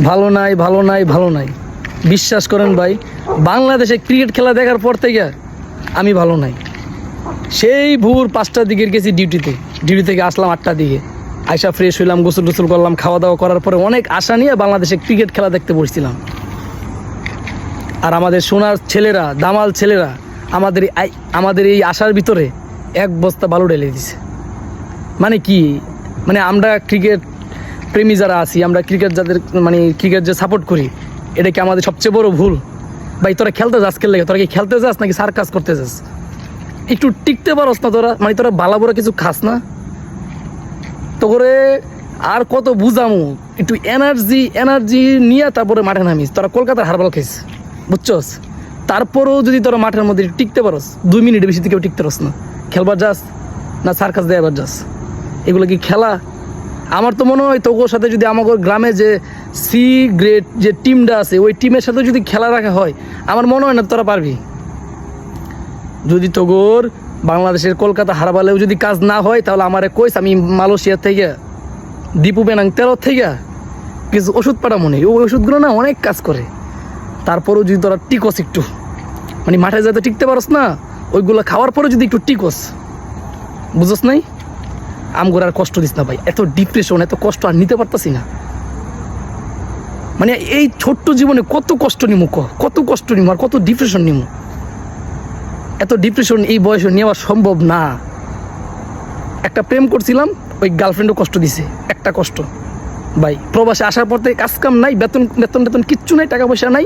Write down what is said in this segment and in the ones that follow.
ভালো নাই, ভালো নাই, ভালো নাই। বিশ্বাস করেন ভাই, বাংলাদেশে ক্রিকেট খেলা দেখার পর থেকে আমি ভালো নাই। সেই ভোর 5টার দিকে গেছি ডিউটি থেকে আসলাম 8টার দিকে, আইসা ফ্রেশ হইলাম, গোসল টোসল করলাম, খাওয়া দাওয়া করার পরে অনেক আশা নিয়ে বাংলাদেশে ক্রিকেট খেলা দেখতে বসছিলাম। আর আমাদের সোনার ছেলেরা, দামাল ছেলেরা আমাদের এই আশার ভিতরে এক বস্তা বালু ঢেলে দিছে। মানে কি, মানে আমরা ক্রিকেট প্রেমী যারা আছি, আমরা ক্রিকেট যাদের মানে ক্রিকেট যে সাপোর্ট করি, এটা কি আমাদের সবচেয়ে বড় ভুল? ভাই তোরা খেলতে যাস খেললে, তোরা কি খেলতে যাস নাকি সার্কাস করতে যাস? একটু টিকতে পারস না তোরা? মানে তোরা বালা বড় কিছু খাস না তো করে? আর কত বুঝামু? একটু এনার্জি নিয়ে তারপরে মাঠে নামিস। তোরা কলকাতার হারবাল খাইস, বুঝছস? তারপরেও যদি তোরা মাঠের মধ্যে টিকতে পারস, 2 মিনিটের বেশি কেউ টিকতে পারস না। খেলবার যাস না সার্কাস দেয়াবার যাস? এগুলো কি খেলা? আমার তো মনে হয় তোর সাথে যদি আমাদের গ্রামে যে সি গ্রেড যে টিমটা আছে, ওই টিমের সাথে যদি খেলা রাখা হয়, আমার মনে হয় না তোরা পারবি। যদি তোর বাংলাদেশের কলকাতা হারবালেও যদি কাজ না হয়, তাহলে আমারে কইস, আমি মালয়েশিয়া থেকে দীপু বেনাং 13 থেকে কিছু ওষুধ পাঠা মনে, ওই ওষুধগুলো না অনেক কাজ করে। তারপরেও যদি তোরা টিকস একটু, মানে মাঠে যাতে টিকতে পারস না, ওইগুলো খাওয়ার পরে যদি একটু টিকস, বুঝস নাই? আমগোর আর কষ্ট দিস না ভাই, এত ডিপ্রেশন, এত কষ্ট আর নিতে পারতাছি না। মানে এই ছোট্ট জীবনে কত কষ্ট নিমু, কত কষ্ট নিমু আর কত ডিপ্রেশন নিমু? এত ডিপ্রেশন এই বয়সে নেওয়া সম্ভব না। একটা প্রেম করছিলাম, ওই গার্লফ্রেন্ডও কষ্ট দিছে, একটা কষ্ট। ভাই প্রবাসে আসার পর থেকে কাজ কাম নাই, বেতন কিচ্ছু নাই, টাকা পয়সা নাই,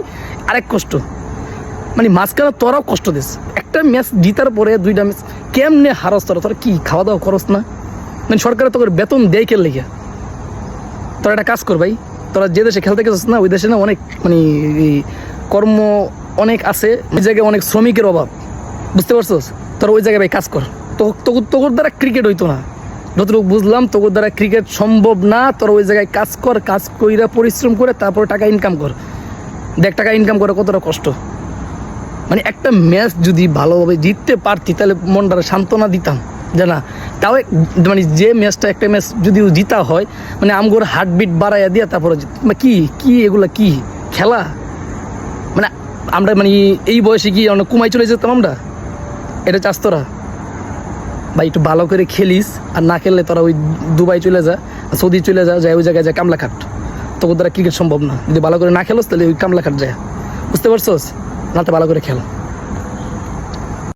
আরেক কষ্ট। মানে মাঝখানে তোরাও কষ্ট দিস। একটা ম্যাচ জিতার পরে 2টা ম্যাচ কেমনে হারস তোরা কি খাওয়া দাওয়া করস না? মানে সরকারে তোকে বেতন দেয় কে লেগে? তোরা একটা কাজ কর ভাই, তোরা যে দেশে খেলতে গেছিস না, ওই দেশে না অনেক মানে কর্ম অনেক আছে, ওই জায়গায় অনেক শ্রমিকের অভাব, বুঝতে পারছোস? তোরা ওই জায়গায় ভাই কাজ কর। তোর দ্বারা ক্রিকেট হইতো না, যতটুকু বুঝলাম তোর দ্বারা ক্রিকেট সম্ভব না। তোরা ওই জায়গায় কাজ কর, কাজ কইরা পরিশ্রম করে তারপরে টাকা ইনকাম কর। দেখ টাকা ইনকাম করে কতটা কষ্ট। মানে একটা ম্যাচ যদি ভালোভাবে জিততে পারতি, তাহলে মনটা সান্ত্বনা দিতাম যে না, তাও মানে যে ম্যাচটা, একটা ম্যাচ যদি জিতা হয়, মানে আমগোর হার্টবিট বাড়াইয়া দিয়া তারপরে কি এগুলা কি খেলা? মানে আমরা মানে এই বয়সে কি অনেক কুমাই চলে যেতাম আমরা? এটা চাস তোরা? ভাই একটু ভালো করে খেলিস, আর না খেললে তোরা ওই দুবাই চলে যা, সৌদি চলে যা, ওই জায়গায় যায় কামলা খাট। তোর দ্বারা ক্রিকেট সম্ভব না। যদি ভালো করে না খেলোস, তাহলে ওই কামলা খাট যায়, বুঝতে পারছোস? না তো ভালো করে খেলো।